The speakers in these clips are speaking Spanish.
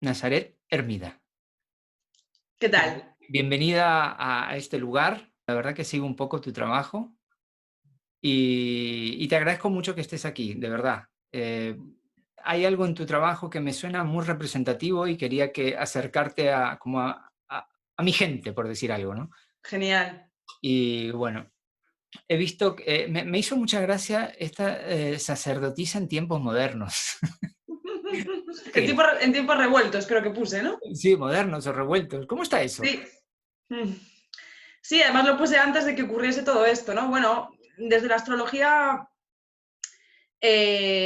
Nazaret Hermida. ¿Qué tal? Bienvenida a este lugar. La verdad que sigo un poco tu trabajo y te agradezco mucho que estés aquí, de verdad. Hay algo en tu trabajo que me suena muy representativo y quería que acercarte a, como a mi gente, por decir algo, ¿no? Genial. Y bueno, he visto, me hizo mucha gracia esta sacerdotisa en tiempos modernos. En tiempos revueltos creo que puse, ¿no? Sí, modernos o revueltos. ¿Cómo está eso? Sí. Mm. Sí, además lo puse antes de que ocurriese todo esto, ¿no? Bueno, desde la astrología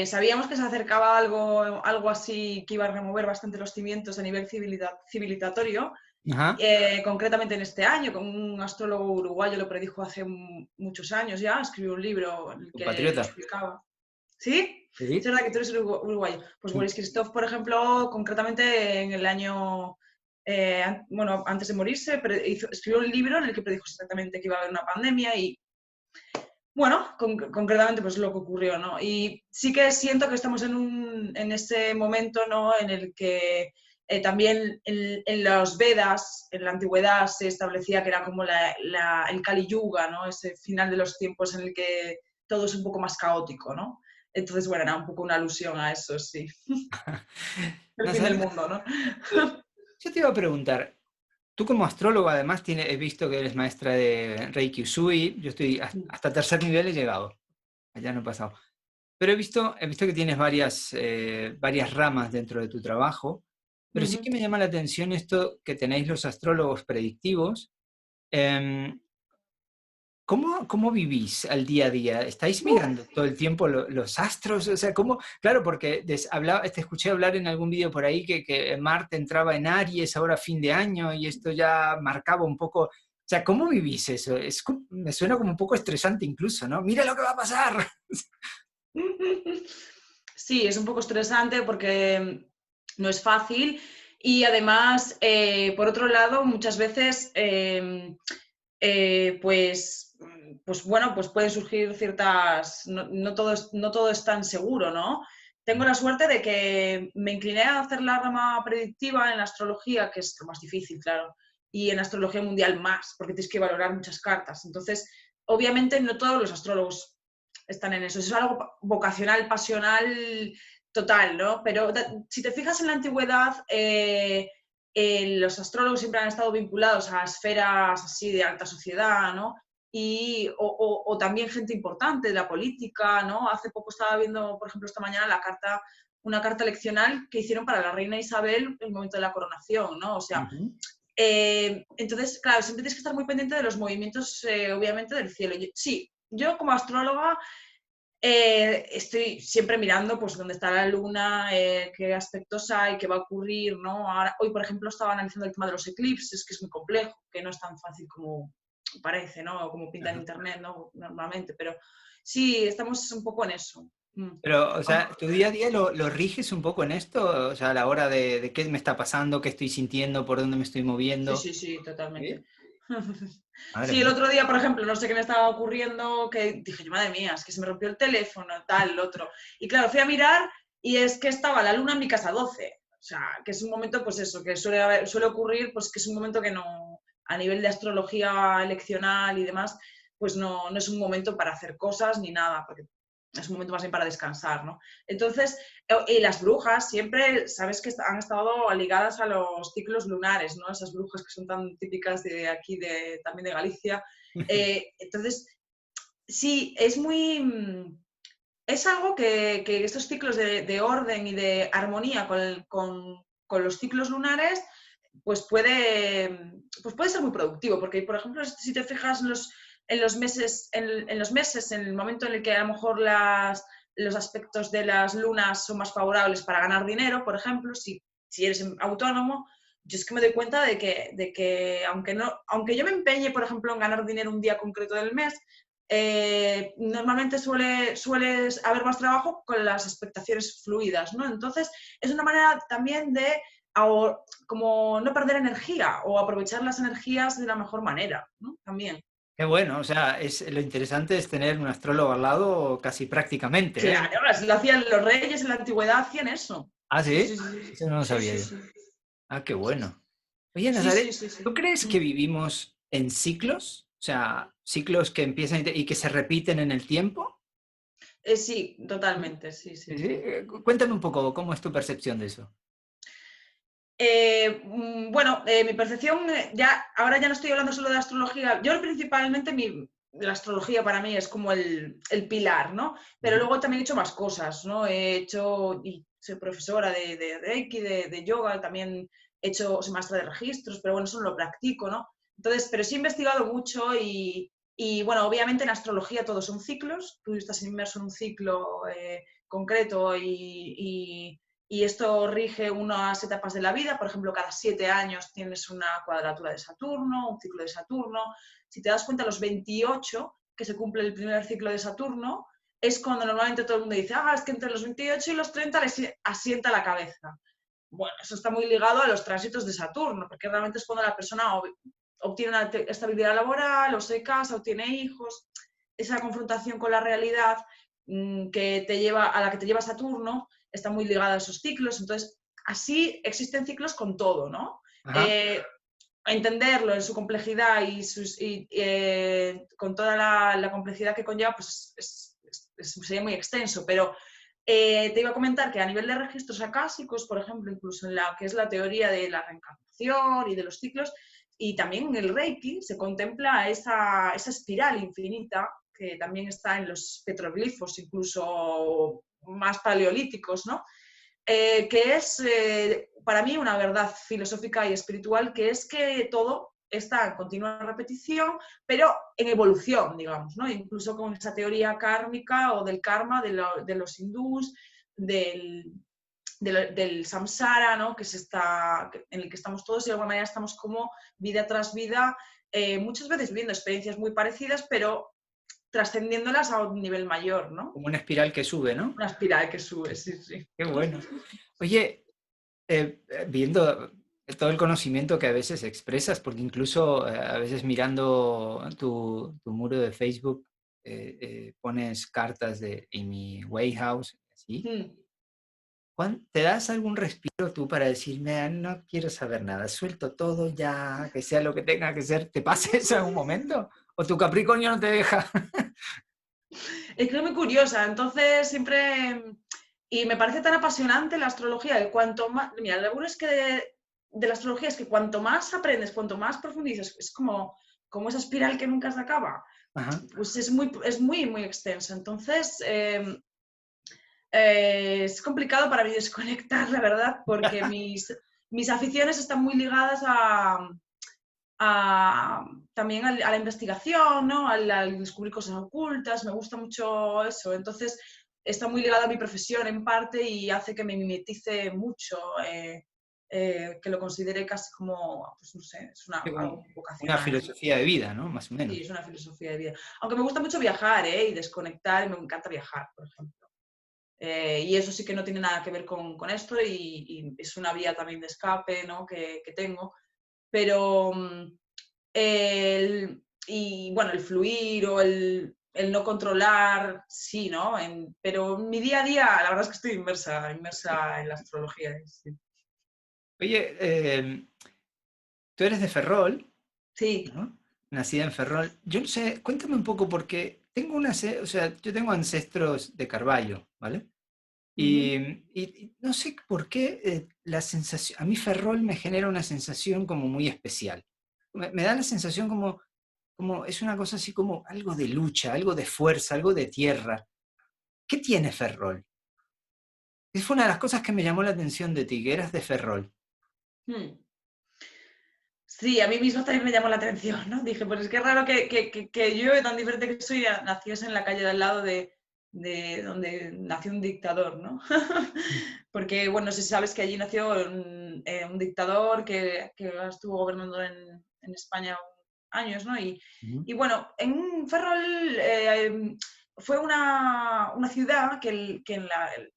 sabíamos que se acercaba algo así que iba a remover bastante los cimientos a nivel civilizatorio. Ajá. Concretamente en este año, con un astrólogo uruguayo lo predijo hace muchos años ya, escribió un libro en el que lo Compatriota. explicaba. ¿Sí? Es Sí. verdad que tú eres uruguayo. Pues Boris Christoph, por ejemplo, concretamente en el año, bueno, antes de morirse, escribió un libro en el que predijo exactamente que iba a haber una pandemia y, bueno, concretamente pues lo que ocurrió, ¿no? Y sí que siento que estamos en ese momento, ¿no? En el que también en los Vedas, en la antigüedad, se establecía que era como el Kali Yuga, ¿no? Ese final de los tiempos en el que todo es un poco más caótico, ¿no? Entonces, bueno, era un poco una alusión a eso, sí. El fin del Nazaret, mundo, ¿no? yo te iba a preguntar, tú como astrólogo además he visto que eres maestra de Reiki Usui, yo estoy hasta tercer nivel he llegado, allá no he pasado, pero he visto que tienes varias ramas dentro de tu trabajo, pero sí que Ujú. me llama la atención esto que tenéis los astrólogos predictivos. em, ¿Cómo vivís al día a día? ¿Estáis mirando todo el tiempo los astros? O sea, ¿cómo? Claro, porque te escuché hablar en algún vídeo por ahí que Marte entraba en Aries ahora a fin de año y esto ya marcaba un poco. O sea, ¿cómo vivís eso? Me suena como un poco estresante incluso, ¿no? ¡Mira lo que va a pasar! Sí, es un poco estresante porque no es fácil y además, por otro lado, muchas veces, pues bueno, pues pueden surgir ciertas, no todo es tan seguro, ¿no? Tengo la suerte de que me incliné a hacer la rama predictiva en la astrología, que es lo más difícil, claro, y en astrología mundial más, porque tienes que valorar muchas cartas. Entonces, obviamente no todos los astrólogos están en eso. Eso es algo vocacional, pasional, total, ¿no? Pero si te fijas en la antigüedad, los astrólogos siempre han estado vinculados a esferas así de alta sociedad, ¿no? O también gente importante de la política, ¿no? Hace poco estaba viendo, por ejemplo, esta mañana una carta leccional que hicieron para la reina Isabel en el momento de la coronación, ¿no? O sea, Ujú. entonces, claro, siempre tienes que estar muy pendiente de los movimientos, obviamente, del cielo. Sí, yo como astróloga estoy siempre mirando pues dónde está la luna, qué aspectos hay, qué va a ocurrir, ¿no? Ahora, hoy, por ejemplo, estaba analizando el tema de los eclipses, que es muy complejo, que no es tan fácil como parece, ¿no? O como pinta en Ajá. internet, ¿no? Normalmente, pero sí, estamos un poco en eso. Mm. Pero, o sea, ¿tu día a día lo riges un poco en esto? O sea, a la hora de qué me está pasando, qué estoy sintiendo, por dónde me estoy Sí, moviendo. sí, sí, totalmente. ¿Sí? Madre Sí, el mía. otro día, por ejemplo, no sé qué me estaba ocurriendo, que dije yo, madre mía, es que se me rompió el teléfono, tal, el otro. Y claro, fui a mirar y es que estaba la luna en mi casa 12. O sea, que es un momento, pues eso, que suele ocurrir, pues que es un momento que no, a nivel de astrología eleccional y demás, pues no es un momento para hacer cosas ni nada, porque es un momento más bien para descansar, ¿no? Entonces, y las brujas siempre, sabes que han estado ligadas a los ciclos lunares, ¿no? Esas brujas que son tan típicas de aquí, también de Galicia. Entonces, sí, es algo que estos ciclos de orden y de armonía con los ciclos lunares, pues puede ser muy productivo, porque, por ejemplo, si te fijas en el momento en el que a lo mejor los aspectos de las lunas son más favorables para ganar dinero, por ejemplo, si eres autónomo, yo es que me doy cuenta de que aunque yo me empeñe, por ejemplo, en ganar dinero un día concreto del mes, normalmente sueles haber más trabajo con las expectaciones fluidas, ¿no? Entonces, es una manera también de como no perder energía o aprovechar las energías de la mejor manera, ¿no? También. Qué bueno, o sea, lo interesante es tener un astrólogo al lado casi prácticamente, ¿eh? Claro, así lo hacían los reyes en la antigüedad, hacían eso. ¿Ah, Sí, sí, sí? sí, Eso no lo sí, sabía sí, yo. sí, Ah, qué bueno. Oye, sí, sí, Nazaret, sí, sí. ¿tú crees que Mm. vivimos en ciclos? O sea, ciclos que empiezan y que se repiten en el tiempo. Sí, totalmente, sí, Sí, sí. sí. Cuéntame un poco, ¿cómo es tu percepción de eso? Bueno, mi percepción, ahora ya no estoy hablando solo de astrología. Yo principalmente la astrología para mí es como el pilar, ¿no? Pero Ujú. luego también he hecho más cosas, ¿no? Y soy profesora de Reiki, de yoga, también soy maestra de registros, pero bueno, eso no lo practico, ¿no? Entonces, pero sí he investigado mucho y bueno, obviamente en astrología todos son ciclos. Tú estás inmerso en un ciclo concreto y esto rige unas etapas de la vida. Por ejemplo, cada 7 años tienes una cuadratura de Saturno, un ciclo de Saturno. Si te das cuenta, a los 28, que se cumple el primer ciclo de Saturno, es cuando normalmente todo el mundo dice, es que entre los 28 y los 30 les asienta la cabeza. Bueno, eso está muy ligado a los tránsitos de Saturno, porque realmente es cuando la persona obtiene una estabilidad laboral, o se casa, o tiene hijos. Esa confrontación con la realidad a la que te lleva Saturno está muy ligada a esos ciclos. Entonces, así existen ciclos con todo, ¿no? Ajá. Eh, Entenderlo en su complejidad con toda la complejidad que conlleva, pues sería muy extenso, pero te iba a comentar que a nivel de registros acásicos, por ejemplo, incluso en la que es la teoría de la reencarnación y de los ciclos, y también en el Reiki se contempla esa espiral infinita que también está en los petroglifos, incluso más paleolíticos, ¿no? Que es para mí una verdad filosófica y espiritual, que es que todo está en continua repetición, pero en evolución, digamos, ¿no? Incluso con esa teoría kármica o del karma de los hindús, del samsara, ¿no? En el que estamos todos y de alguna manera estamos como vida tras vida, muchas veces viviendo experiencias muy parecidas, pero trascendiéndolas a un nivel mayor, ¿no? Como una espiral que sube, ¿no? Una espiral que sube, sí, sí. Qué bueno. Oye, viendo todo el conocimiento que a veces expresas, porque incluso a veces mirando tu muro de Facebook, pones cartas de Amy Winehouse, ¿sí? Mm. ¿Te das algún respiro tú para decirme, no quiero saber nada, suelto todo ya, que sea lo que tenga que ser? ¿Te pasa eso en algún momento? ¿O tu Capricornio no te deja? Es que es muy curiosa, entonces siempre... Y me parece tan apasionante la astrología, que cuanto más... Mira, lo bueno es que de la astrología es que cuanto más aprendes, cuanto más profundizas, es como esa espiral que nunca se acaba, Ajá. pues es muy, muy extensa. Entonces, es complicado para mí desconectar, la verdad, porque mis aficiones están muy ligadas también a la investigación, ¿no? Al descubrir cosas ocultas, me gusta mucho eso. Entonces, está muy ligada a mi profesión en parte y hace que me mimetice mucho, que lo considere casi como, pues no sé, es Como algo una vocacional. filosofía de vida, ¿no? Más o Sí, menos. es una filosofía de vida. Aunque me gusta mucho viajar, y desconectar, y me encanta viajar, por ejemplo. Y eso sí que no tiene nada que ver con esto y es una vía también de escape, ¿no? que tengo. Pero y bueno, el fluir o el no controlar, sí, ¿no? Pero mi día a día, la verdad es que estoy inmersa en la astrología. Sí. Oye, tú eres de Ferrol, Sí. ¿no? Nacida en Ferrol. Yo no sé, cuéntame un poco porque tengo o sea, yo tengo ancestros de Carballo, ¿vale? Y, Ujú. y no sé por qué la sensación, a mí Ferrol me genera una sensación como muy especial. Me da la sensación como es una cosa así como algo de lucha, algo de fuerza, algo de tierra. ¿Qué tiene Ferrol? Esa fue una de las cosas que me llamó la atención de ti, que eras de Ferrol. Hmm. Sí, a mí mismo también me llamó la atención, ¿no? Dije, pues es que raro que yo, tan diferente que soy, naciese en la calle de al lado de donde nació un dictador, ¿no? Porque, bueno, no sé si sabes que allí nació un dictador que estuvo gobernando en España años, ¿no? Ujú. Y bueno, en Ferrol fue una ciudad que en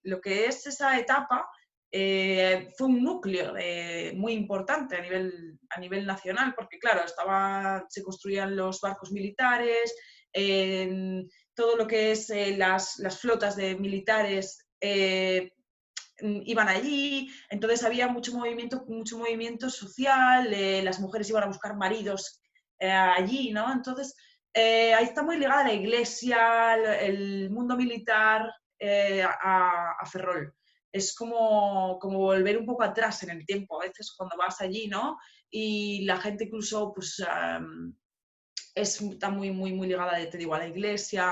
lo que es esa etapa fue un núcleo muy importante a nivel nacional, porque claro, se construían los barcos militares, todo lo que es las flotas de militares iban allí, entonces había mucho movimiento social, las mujeres iban a buscar maridos allí, ¿no? Entonces, ahí está muy ligada la iglesia, el mundo militar a Ferrol. Es como volver un poco atrás en el tiempo, a veces cuando vas allí, ¿no? Y la gente incluso, pues, está muy ligada, te digo, a la iglesia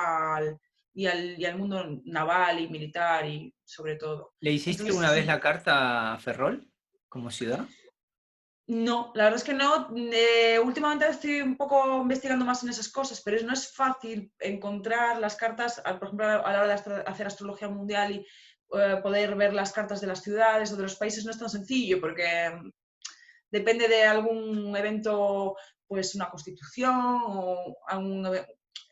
y al mundo naval y militar y sobre todo. ¿Le hiciste Entonces, una vez sí, la carta a Ferrol como ciudad? no, la verdad es que no. Últimamente estoy un poco investigando más en esas cosas, pero no es fácil encontrar las cartas, por ejemplo, a la hora de hacer astrología mundial y poder ver las cartas de las ciudades o de los países no es tan sencillo porque depende de algún evento, pues una constitución o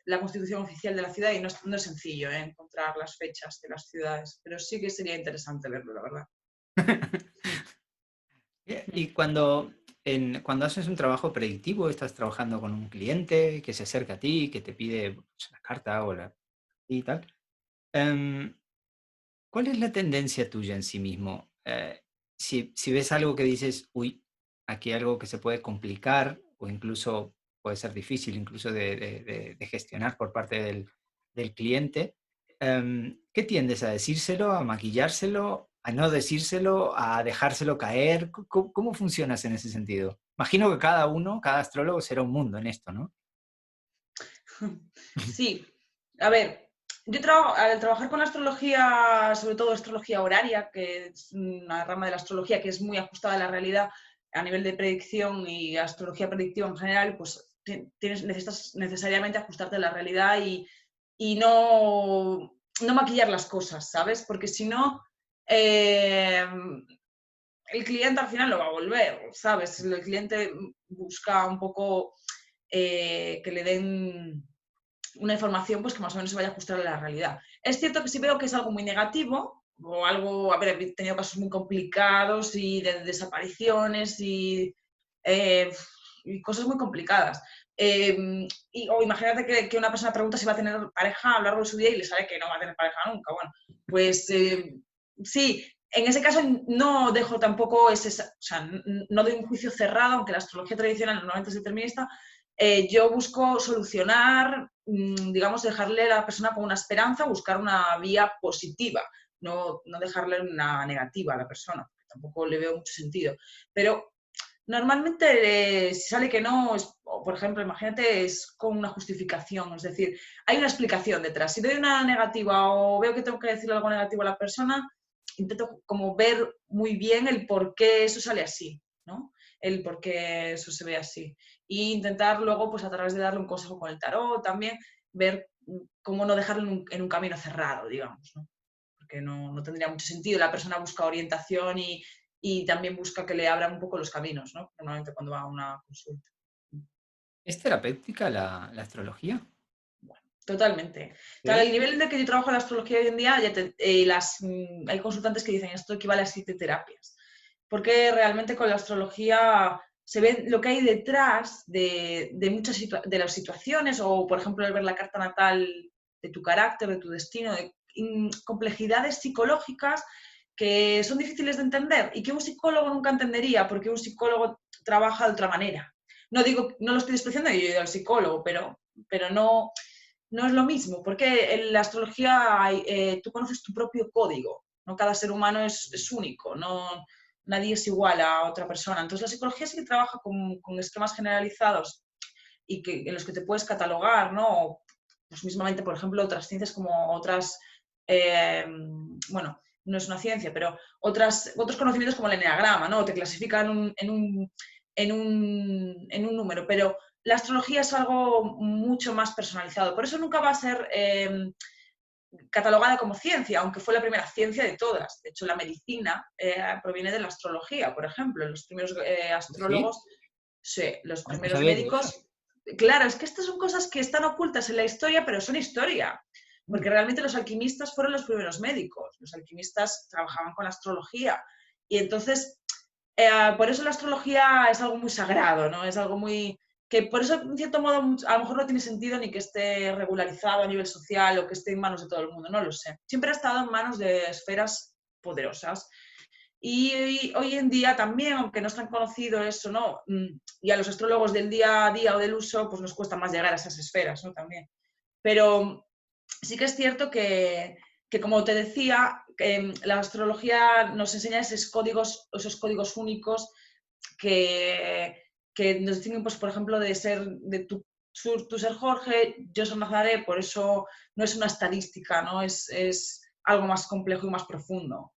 la constitución oficial de la ciudad y no es sencillo encontrar las fechas de las ciudades, pero sí que sería interesante verlo, la verdad. Mm, Y mm. cuando haces un trabajo predictivo, estás trabajando con un cliente que se acerca a ti, que te pide pues, la carta y tal. em, ¿Cuál es la tendencia tuya en sí mismo? Si ves algo que dices, uy, aquí hay algo que se puede complicar o incluso puede ser difícil incluso de gestionar por parte del cliente, ¿qué tiendes a decírselo, a maquillárselo, a no decírselo, a dejárselo caer? ¿Cómo funcionas en ese sentido? Imagino que cada uno, cada astrólogo será un mundo en esto, ¿no? Sí, a ver, al trabajar con la astrología, sobre todo astrología horaria, que es una rama de la astrología que es muy ajustada a la realidad a nivel de predicción y astrología predictiva en general, pues necesitas necesariamente ajustarte a la realidad y no maquillar las cosas, ¿sabes? Porque si no, eh, el cliente al final lo va a volver, ¿sabes? El cliente busca un poco que le den una información pues que más o menos se vaya a ajustar a la realidad. Es cierto que si veo que es algo muy negativo, o algo, a ver, he tenido casos muy complicados y de desapariciones eh, y cosas muy complicadas. O imagínate que una persona pregunta si va a tener pareja a lo largo de su vida y le sale que no va a tener pareja nunca. Bueno, pues sí, en ese caso no dejo tampoco o sea, no doy un juicio cerrado, aunque la astrología tradicional normalmente es determinista. Yo busco solucionar, digamos, dejarle a la persona con una esperanza, buscar una vía positiva, no dejarle una negativa a la persona, porque tampoco le veo mucho sentido. Pero normalmente, si sale que no, por ejemplo, imagínate, es con una justificación, es decir, hay una explicación detrás. Si doy una negativa o veo que tengo que decirle algo negativo a la persona, intento como ver muy bien el por qué eso sale así, ¿no? El por qué eso se ve así. Y intentar luego, pues a través de darle un consejo con el tarot, también ver cómo no dejarlo en un camino cerrado, digamos, ¿no? Porque no tendría mucho sentido. La persona busca orientación y también busca que le abran un poco los caminos, ¿no? Normalmente cuando va a una consulta. ¿Es terapéutica la astrología? Totalmente. Tal, el ¿Sí? nivel de que yo trabajo en la astrología hoy en día, hay consultantes que dicen esto equivale a 7 terapias. Porque realmente con la astrología se ve lo que hay detrás de muchas de las situaciones, o por ejemplo, el ver la carta natal de tu carácter, de tu destino, de complejidades psicológicas que son difíciles de entender y que un psicólogo nunca entendería, porque un psicólogo trabaja de otra manera. No digo, no lo estoy despreciando, yo he ido al psicólogo, pero no es lo mismo, porque en la astrología tú conoces tu propio código, ¿no? Cada ser humano es único, nadie es igual a otra persona. Entonces la psicología sí que trabaja con esquemas generalizados y en los que te puedes catalogar, ¿no? Pues mismamente, por ejemplo, otras ciencias como bueno, no es una ciencia, pero otros conocimientos como el eneagrama, ¿no? Te clasifican en un número, pero la astrología es algo mucho más personalizado. Por eso nunca va a ser catalogada como ciencia, aunque fue la primera ciencia de todas. De hecho, la medicina proviene de la astrología, por ejemplo. Los primeros ¿Sí? astrólogos, sí, los No primeros sabía yo eso. médicos. Claro, es que estas son cosas que están ocultas en la historia, pero son historia. Porque Mm. realmente los alquimistas fueron los primeros médicos. Los alquimistas trabajaban con astrología. Y entonces, por eso la astrología es algo muy sagrado, ¿no? Es algo muy, que por eso, en cierto modo, a lo mejor no tiene sentido ni que esté regularizado a nivel social o que esté en manos de todo el mundo, no lo sé. Siempre ha estado en manos de esferas poderosas. Y hoy en día también, aunque no es tan conocido eso, ¿no? Y a los astrólogos del día a día o del uso, pues nos cuesta más llegar a esas esferas, ¿no? También. Pero sí que es cierto que como te decía, la astrología nos enseña esos códigos únicos que nos distinguen, pues, por ejemplo, de ser, tú ser Jorge, yo soy Nazaré, por eso no es una estadística, ¿no? Es algo más complejo y más profundo.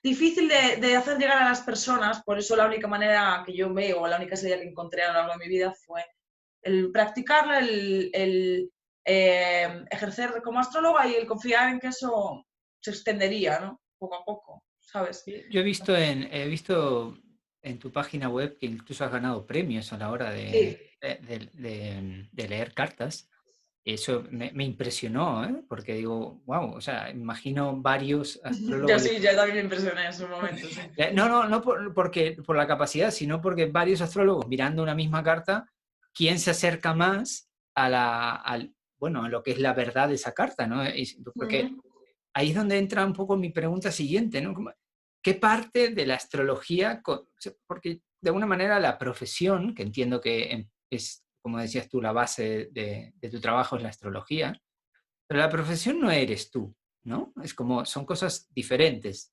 Difícil de hacer llegar a las personas, por eso la única manera que yo veo, la única salida que encontré a lo largo de mi vida fue el practicarla, el ejercer como astróloga y el confiar en que eso se extendería, ¿no? Poco a poco, ¿sabes? Yo he visto en tu página web que incluso has ganado premios a la hora Sí, de leer cartas. Eso me impresionó, ¿eh? Porque digo, wow, o sea, imagino varios yo astrólogos. sí, yo también me impresioné en su momento, sí. No por la capacidad, sino porque varios astrólogos mirando una misma carta, ¿quién se acerca más bueno, a lo que es la verdad de esa carta, ¿no? Porque Uh-huh. ahí es donde entra un poco mi pregunta siguiente, ¿no? ¿Qué parte de la astrología, porque de alguna manera la profesión, que entiendo que es, como decías tú, la base de tu trabajo es la astrología, pero la profesión no eres tú, ¿no? Es como, son cosas diferentes.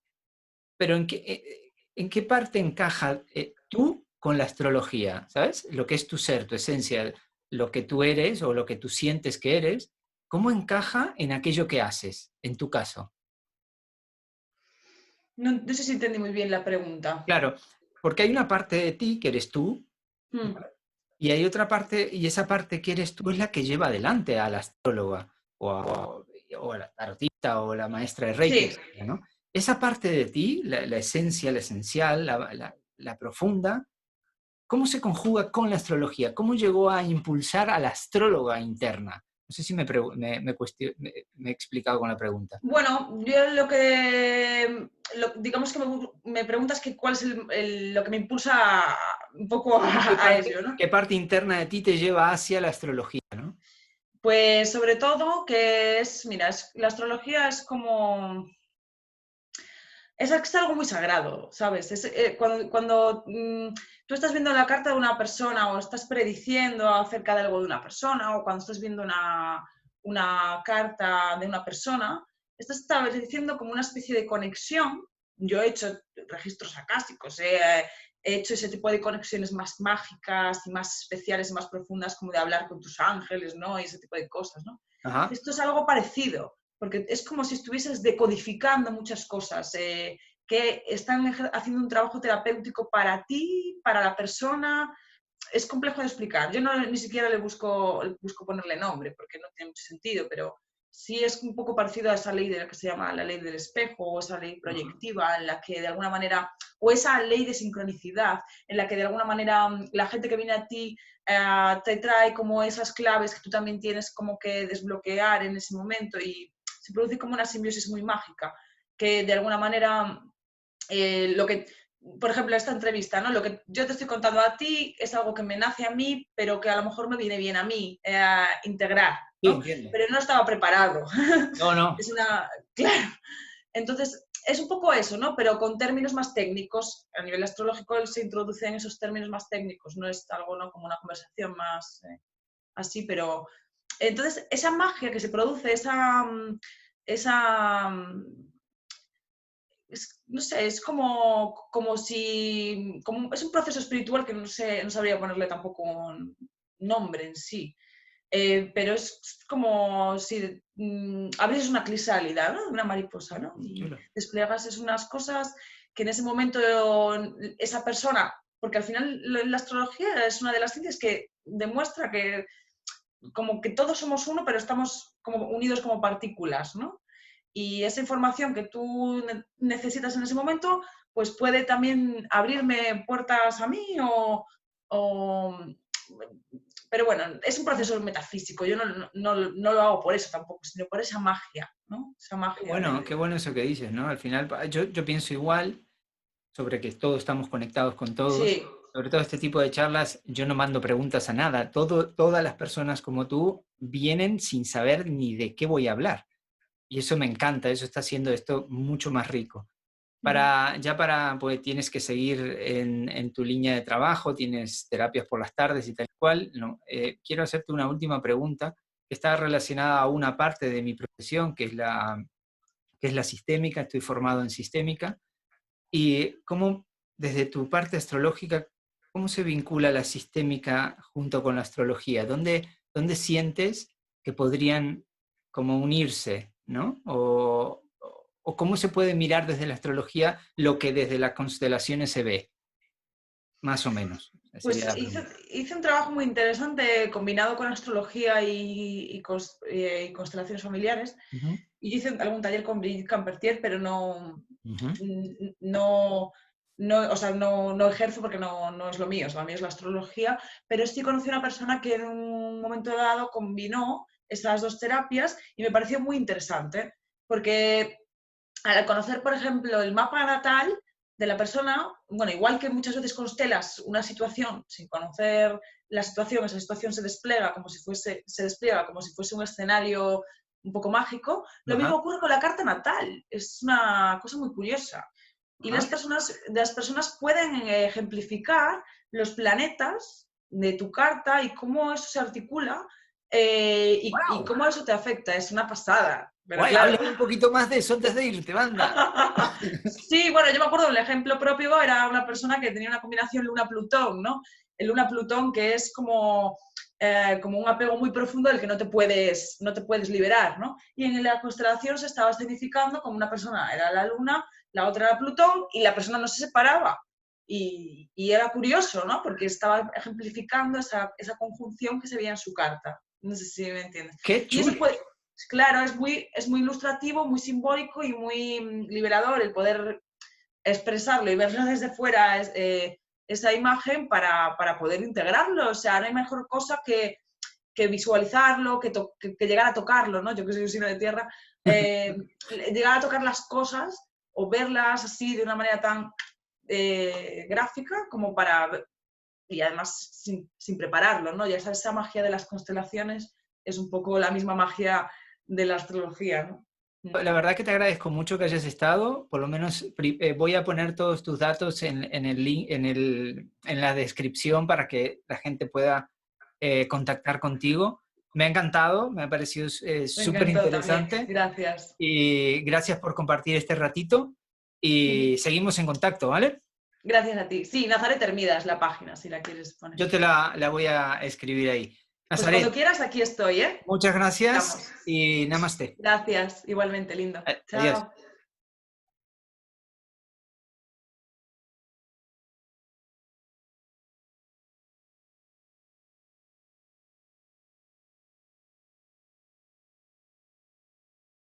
Pero ¿en qué parte encaja tú con la astrología? ¿Sabes? Lo que es tu ser, tu esencia, lo que tú eres o lo que tú sientes que eres, ¿cómo encaja en aquello que haces, en tu caso? No, no sé si entendí muy bien la pregunta. Claro, porque hay una parte de ti que eres tú, Mm, y hay otra parte, y esa parte que eres tú es la que lleva adelante a la astróloga o a la tarotista o la maestra de Reiki, sí. etcétera, ¿no? Esa parte de ti, la esencia, la esencial, la profunda, ¿cómo se conjuga con la astrología? ¿Cómo llegó a impulsar a la astróloga interna? No sé si me he explicado con la pregunta. Bueno, yo digamos que me preguntas que cuál es lo que me impulsa un poco a ello, ¿no? ¿Qué parte interna de ti te lleva hacia la astrología, ¿no? Pues sobre todo que mira, la astrología es como, es algo muy sagrado, ¿sabes? Cuando tú estás viendo la carta de una persona o estás prediciendo acerca de algo de una persona o cuando estás viendo una carta de una persona, estás estableciendo como una especie de conexión. Yo he hecho registros acásticos, he hecho ese tipo de conexiones más mágicas y más especiales y más profundas, como de hablar con tus ángeles, ¿no? Y ese tipo de cosas, ¿no? Ajá. Esto es algo parecido, porque es como si estuvieses decodificando muchas cosas que están haciendo un trabajo terapéutico para ti, para la persona. Es complejo de explicar. Yo no, ni siquiera busco ponerle nombre, porque no tiene mucho sentido, pero sí es un poco parecido a esa ley de la que se llama la ley del espejo, o esa ley proyectiva, en la que de alguna manera, o esa ley de sincronicidad, en la que de alguna manera la gente que viene a ti te trae como esas claves que tú también tienes como que desbloquear en ese momento y se produce como una simbiosis muy mágica, que de alguna manera lo que, por ejemplo, esta entrevista, ¿no? Lo que yo te estoy contando a ti es algo que me nace a mí, pero que a lo mejor me viene bien a mí integrar, Sí, ¿no? entiendo. Pero no estaba preparado. No, no. Es una, claro. Entonces, es un poco eso, ¿no? Pero con términos más técnicos. A nivel astrológico él se introduce en esos términos más técnicos, no es algo, ¿no? Como una conversación más así, pero entonces esa magia que se produce, esa no sé, es como si, es un proceso espiritual que no sé, no sabría ponerle tampoco un nombre en sí, pero es como si abrieses una crisálida, ¿no? Una mariposa, ¿no? Y Chulo. desplegases unas cosas que en ese momento esa persona, porque al final la astrología es una de las ciencias que demuestra que como que todos somos uno, pero estamos como unidos como partículas, ¿no? Y esa información que tú necesitas en ese momento, pues puede también abrirme puertas a mí o pero bueno, es un proceso metafísico, yo no lo hago por eso tampoco, sino por esa magia, ¿no? Esa magia Qué bueno eso que dices, ¿no? Al final, yo pienso igual sobre que todos estamos conectados con todos. Sí, Sobre todo este tipo de charlas, yo no mando preguntas a nada. Todas las personas como tú vienen sin saber ni de qué voy a hablar. Y eso me encanta, eso está haciendo esto mucho más rico. pues tienes que seguir en tu línea de trabajo, tienes terapias por las tardes y tal cual. No, quiero hacerte una última pregunta que está relacionada a una parte de mi profesión, que es la sistémica. Estoy formado en sistémica. Y cómo, desde tu parte astrológica, ¿cómo se vincula la sistémica junto con la astrología? ¿Dónde sientes que podrían como unirse, ¿no? O cómo se puede mirar desde la astrología lo que desde las constelaciones se ve, más o menos. Sería Pues la pregunta. hice un trabajo muy interesante combinado con astrología y constelaciones familiares. Ujú, Y hice algún taller con Brigitte Campertier, pero ujú, no, o sea, no ejerzo porque no es lo mío, o sea, lo mío es la astrología, pero sí conocí a una persona que en un momento dado combinó estas dos terapias y me pareció muy interesante, porque al conocer, por ejemplo, el mapa natal de la persona, bueno, igual que muchas veces constelas una situación sin conocer la situación, esa situación se despliega como si fuese un escenario un poco mágico, lo ajá, mismo ocurre con la carta natal. Es una cosa muy curiosa. Y ajá. las personas pueden ejemplificar los planetas de tu carta y cómo eso se articula y ¡Wow! cómo eso te afecta. Es una pasada. Pero Guay, claro, háblame un poquito más de eso antes de irte, banda. sí, bueno, yo me acuerdo del ejemplo propio, era una persona que tenía una combinación Luna-Plutón, ¿no? El Luna-Plutón que es como un apego muy profundo del que no te puedes liberar, ¿no? Y en la constelación se estaba significando como una persona era la Luna, la otra era Plutón y la persona no se separaba. Y era curioso, ¿no? Porque estaba ejemplificando esa conjunción que se veía en su carta. No sé si me entiendes. ¡Qué Y eso chulo! puede, claro, es muy ilustrativo, muy simbólico y muy liberador el poder expresarlo y verlo desde fuera, esa imagen para poder integrarlo. O sea, no hay mejor cosa que visualizarlo, que llegar a tocarlo, ¿no? Yo que soy un signo de tierra, llegar a tocar las cosas o verlas así de una manera tan gráfica como para, y además sin prepararlo, ¿no? Ya sabes, esa magia de las constelaciones es un poco la misma magia de la astrología, ¿no? La verdad que te agradezco mucho que hayas estado. Por lo menos voy a poner todos tus datos en el link, en la descripción para que la gente pueda contactar contigo. Me ha encantado, me ha parecido Me súper encantó también, interesante gracias. y gracias por compartir este ratito y seguimos en contacto, ¿vale? Gracias a ti. Sí, Nazaret Hermida es la página, si la quieres poner. Yo te la voy a escribir ahí. Pues cuando Nazaret, quieras, aquí estoy, ¿eh? muchas gracias Estamos. y namaste. Gracias, igualmente, lindo. Adiós. Chao.